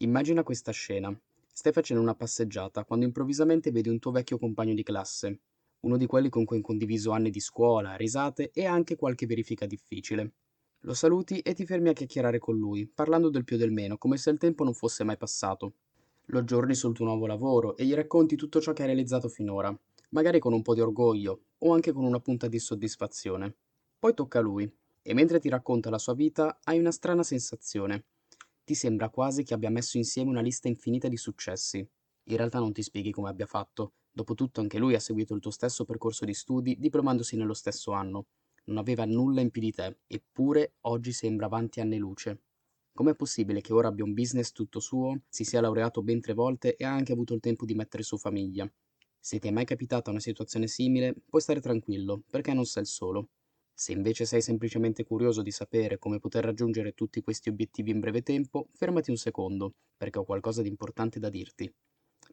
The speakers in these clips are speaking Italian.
Immagina questa scena. Stai facendo una passeggiata quando improvvisamente vedi un tuo vecchio compagno di classe, uno di quelli con cui hai condiviso anni di scuola, risate e anche qualche verifica difficile. Lo saluti e ti fermi a chiacchierare con lui, parlando del più e del meno, come se il tempo non fosse mai passato. Lo aggiorni sul tuo nuovo lavoro e gli racconti tutto ciò che hai realizzato finora, magari con un po' di orgoglio o anche con una punta di soddisfazione. Poi tocca a lui, e mentre ti racconta la sua vita hai una strana sensazione. Ti sembra quasi che abbia messo insieme una lista infinita di successi. In realtà non ti spieghi come abbia fatto. Dopotutto anche lui ha seguito il tuo stesso percorso di studi, diplomandosi nello stesso anno. Non aveva nulla in più di te, eppure oggi sembra avanti anni luce. Com'è possibile che ora abbia un business tutto suo, si sia laureato ben 3 volte e ha anche avuto il tempo di mettere su famiglia? Se ti è mai capitata una situazione simile, puoi stare tranquillo, perché non sei il solo. Se invece sei semplicemente curioso di sapere come poter raggiungere tutti questi obiettivi in breve tempo, fermati un secondo, perché ho qualcosa di importante da dirti.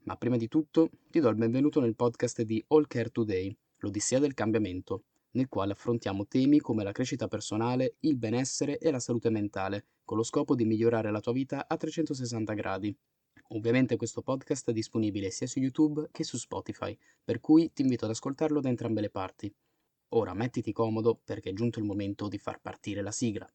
Ma prima di tutto, ti do il benvenuto nel podcast di All Care Today, l'Odissea del cambiamento, nel quale affrontiamo temi come la crescita personale, il benessere e la salute mentale, con lo scopo di migliorare la tua vita a 360 gradi. Ovviamente questo podcast è disponibile sia su YouTube che su Spotify, per cui ti invito ad ascoltarlo da entrambe le parti. Ora mettiti comodo perché è giunto il momento di far partire la sigla.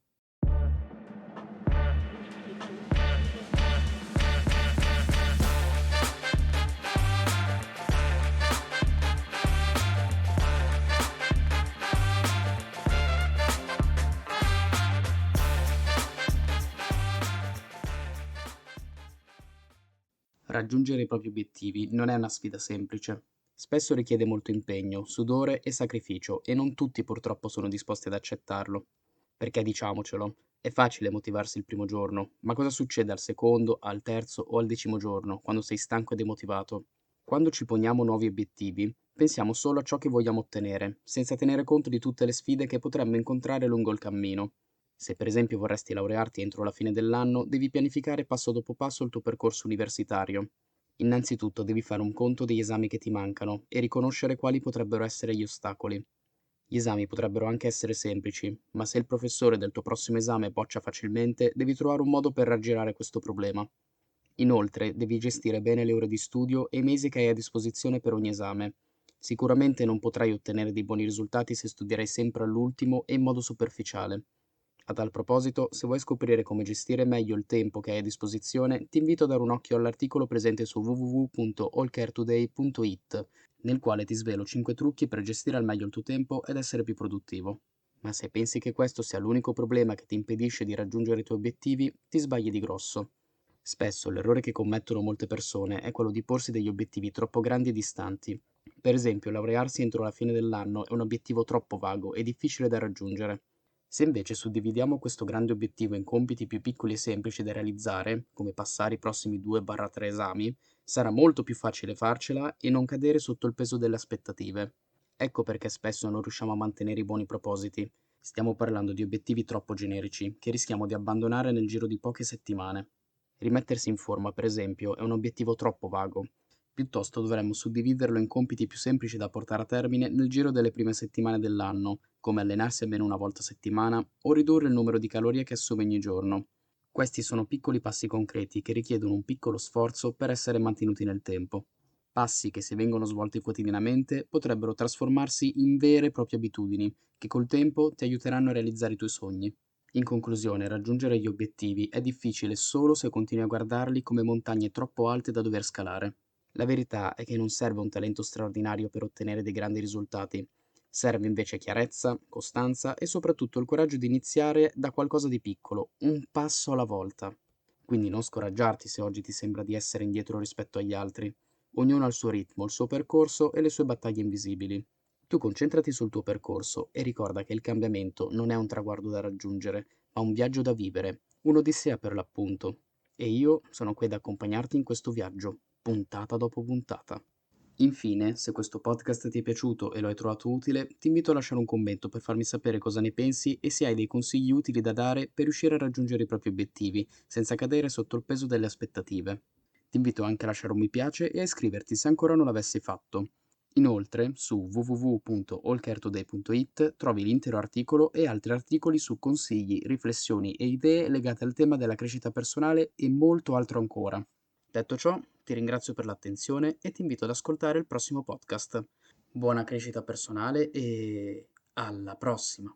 Raggiungere i propri obiettivi non è una sfida semplice. Spesso richiede molto impegno, sudore e sacrificio e non tutti purtroppo sono disposti ad accettarlo. Perché diciamocelo, è facile motivarsi il primo giorno, ma cosa succede al secondo, al terzo o al 10° giorno, quando sei stanco e demotivato? Quando ci poniamo nuovi obiettivi, pensiamo solo a ciò che vogliamo ottenere, senza tenere conto di tutte le sfide che potremmo incontrare lungo il cammino. Se per esempio vorresti laurearti entro la fine dell'anno, devi pianificare passo dopo passo il tuo percorso universitario. Innanzitutto devi fare un conto degli esami che ti mancano e riconoscere quali potrebbero essere gli ostacoli. Gli esami potrebbero anche essere semplici, ma se il professore del tuo prossimo esame boccia facilmente, devi trovare un modo per raggirare questo problema. Inoltre, devi gestire bene le ore di studio e i mesi che hai a disposizione per ogni esame. Sicuramente non potrai ottenere dei buoni risultati se studierai sempre all'ultimo e in modo superficiale. A tal proposito, se vuoi scoprire come gestire meglio il tempo che hai a disposizione, ti invito a dare un occhio all'articolo presente su www.allcaretoday.it, nel quale ti svelo 5 trucchi per gestire al meglio il tuo tempo ed essere più produttivo. Ma se pensi che questo sia l'unico problema che ti impedisce di raggiungere i tuoi obiettivi, ti sbagli di grosso. Spesso l'errore che commettono molte persone è quello di porsi degli obiettivi troppo grandi e distanti. Per esempio, laurearsi entro la fine dell'anno è un obiettivo troppo vago e difficile da raggiungere. Se invece suddividiamo questo grande obiettivo in compiti più piccoli e semplici da realizzare, come passare i prossimi 2-3 esami, sarà molto più facile farcela e non cadere sotto il peso delle aspettative. Ecco perché spesso non riusciamo a mantenere i buoni propositi. Stiamo parlando di obiettivi troppo generici, che rischiamo di abbandonare nel giro di poche settimane. Rimettersi in forma, per esempio, è un obiettivo troppo vago. Piuttosto dovremmo suddividerlo in compiti più semplici da portare a termine nel giro delle prime settimane dell'anno, come allenarsi almeno una volta a settimana o ridurre il numero di calorie che assume ogni giorno. Questi sono piccoli passi concreti che richiedono un piccolo sforzo per essere mantenuti nel tempo. Passi che, se vengono svolti quotidianamente, potrebbero trasformarsi in vere e proprie abitudini, che col tempo ti aiuteranno a realizzare i tuoi sogni. In conclusione, raggiungere gli obiettivi è difficile solo se continui a guardarli come montagne troppo alte da dover scalare. La verità è che non serve un talento straordinario per ottenere dei grandi risultati. Serve invece chiarezza, costanza e soprattutto il coraggio di iniziare da qualcosa di piccolo, un passo alla volta. Quindi non scoraggiarti se oggi ti sembra di essere indietro rispetto agli altri. Ognuno ha il suo ritmo, il suo percorso e le sue battaglie invisibili. Tu concentrati sul tuo percorso e ricorda che il cambiamento non è un traguardo da raggiungere, ma un viaggio da vivere, un'odissea per l'appunto. E io sono qui ad accompagnarti in questo viaggio, puntata dopo puntata. Infine, se questo podcast ti è piaciuto e lo hai trovato utile, ti invito a lasciare un commento per farmi sapere cosa ne pensi e se hai dei consigli utili da dare per riuscire a raggiungere i propri obiettivi, senza cadere sotto il peso delle aspettative. Ti invito anche a lasciare un mi piace e a iscriverti se ancora non l'avessi fatto. Inoltre, su www.allcaretoday.it trovi l'intero articolo e altri articoli su consigli, riflessioni e idee legate al tema della crescita personale e molto altro ancora. Detto ciò, ti ringrazio per l'attenzione e ti invito ad ascoltare il prossimo podcast. Buona crescita personale e alla prossima!